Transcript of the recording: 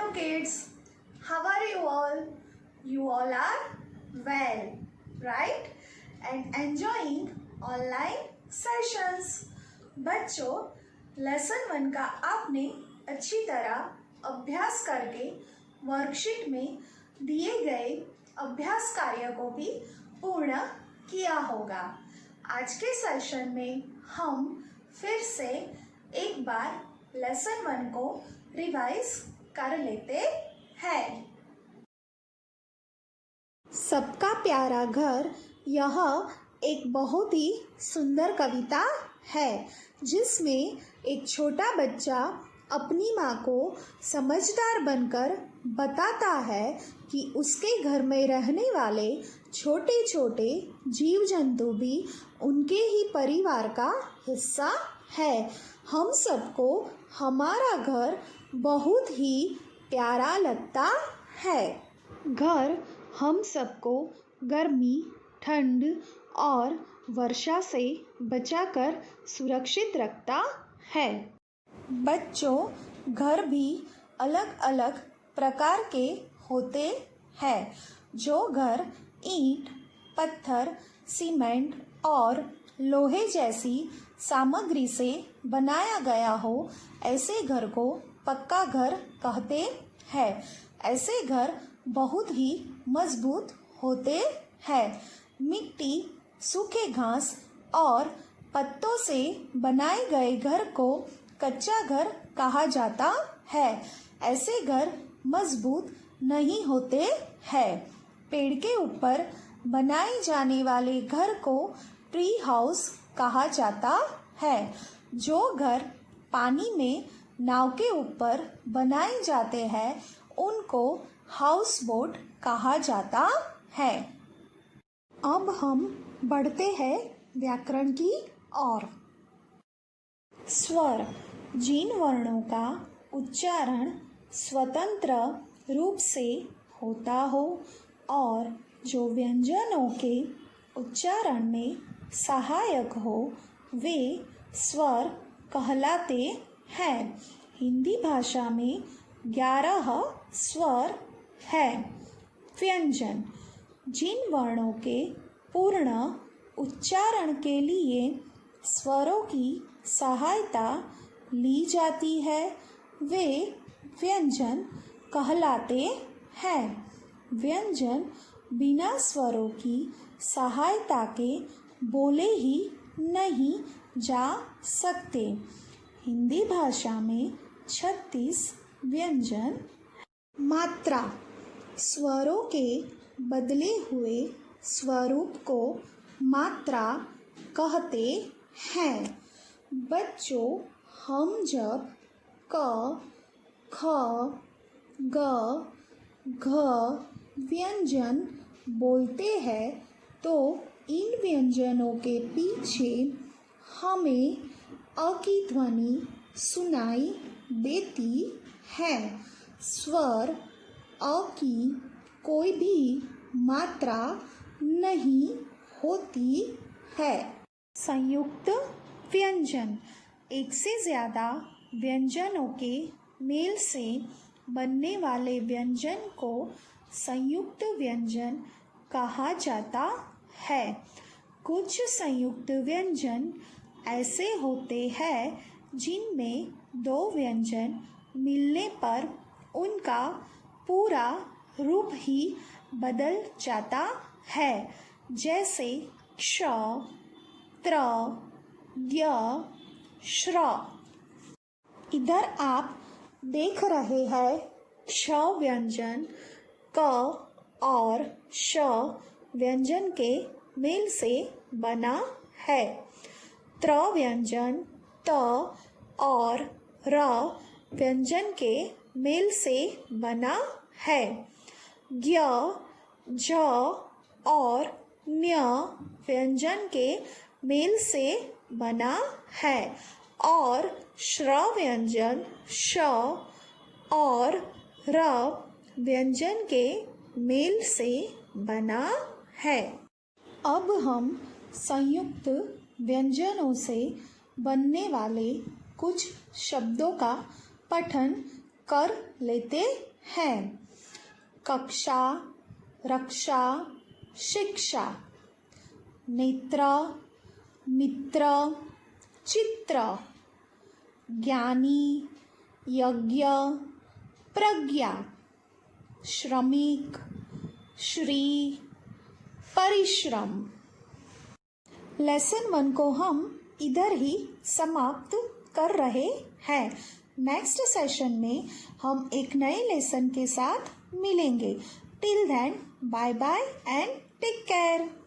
Hello kids, how are you all? You all are well, right? And enjoying online sessions. बच्चों, lesson 1 का आपने अच्छी तरह अभ्यास करके वर्कशीट में दिए गए अभ्यास कार्य को भी पूर्ण किया होगा। आज के सेशन में हम फिर से एक बार लेसन 1 को रिवाइज कर लेते हैं। सबका प्यारा घर यह एक बहुत ही सुंदर कविता है जिसमें एक छोटा बच्चा अपनी माँ को समझदार बनकर बताता है कि उसके घर में रहने वाले छोटे छोटे जीव जंतु भी उनके ही परिवार का हिस्सा है। हम सबको हमारा घर बहुत ही प्यारा लगता है। घर हम सबको गर्मी, ठंड और वर्षा से बचाकर सुरक्षित रखता है। बच्चों, घर भी अलग अलग प्रकार के होते हैं। जो घर ईंट, पत्थर, सीमेंट और लोहे जैसी सामग्री से बनाया गया हो, ऐसे घर को पक्का घर कहते हैं। ऐसे घर बहुत ही मजबूत होते हैं। मिट्टी, सूखे घास और पत्तों से बनाए गए घर को कच्चा घर कहा जाता है। ऐसे घर मजबूत नहीं होते हैं। पेड़ के ऊपर बनाए जाने वाले घर को ट्री हाउस कहा जाता है। जो घर पानी में नाव के ऊपर बनाए जाते हैं उनको हाउस बोट कहा जाता है। अब हम बढ़ते हैं व्याकरण की ओर। स्वर, जिन वर्णों का उच्चारण स्वतंत्र रूप से होता हो और जो व्यंजनों के उच्चारण में सहायक हो, वे स्वर कहलाते हैं। हिंदी भाषा में 11 स्वर हैं। व्यंजन, जिन वर्णों के पूर्ण उच्चारण के लिए स्वरों की सहायता ली जाती है, वे व्यंजन कहलाते हैं। व्यंजन बिना स्वरों की सहायता के बोले ही नहीं जा सकते। हिंदी भाषा में 36 व्यंजन। मात्रा, स्वरों के बदले हुए स्वरूप को मात्रा कहते हैं। बच्चों, हम जब क, ख, ग, घ व्यंजन बोलते हैं तो इन व्यंजनों के पीछे हमें अ की ध्वनि सुनाई देती है। स्वर अ की कोई भी मात्रा नहीं होती है। संयुक्त व्यंजन, एक से ज़्यादा व्यंजनों के मेल से बनने वाले व्यंजन को संयुक्त व्यंजन कहा जाता है। कुछ संयुक्त व्यंजन ऐसे होते हैं जिनमें 2 व्यंजन मिलने पर उनका पूरा रूप ही बदल जाता है, जैसे क्ष, त्र, ज्ञ, श्र। इधर आप देख रहे हैं क्ष व्यंजन क और श व्यंजन के मेल से बना है। त्र व्यंजन त और र व्यंजन के मेल से बना है। ज्ञ, झ और ञ व्यंजन के मेल से बना है और श्र व्यंजन श और र व्यंजन के मेल से बना है। अब हम संयुक्त व्यंजनों से बनने वाले कुछ शब्दों का पठन कर लेते हैं। कक्षा, रक्षा, शिक्षा। नेत्र, मित्र, चित्र। ज्ञानी, यज्ञ, प्रज्ञा। श्रमिक, श्री, परिश्रम। लेसन 1 को हम इधर ही समाप्त कर रहे हैं। नेक्स्ट सेशन में हम एक नए लेसन के साथ मिलेंगे। Till then, bye bye and take care.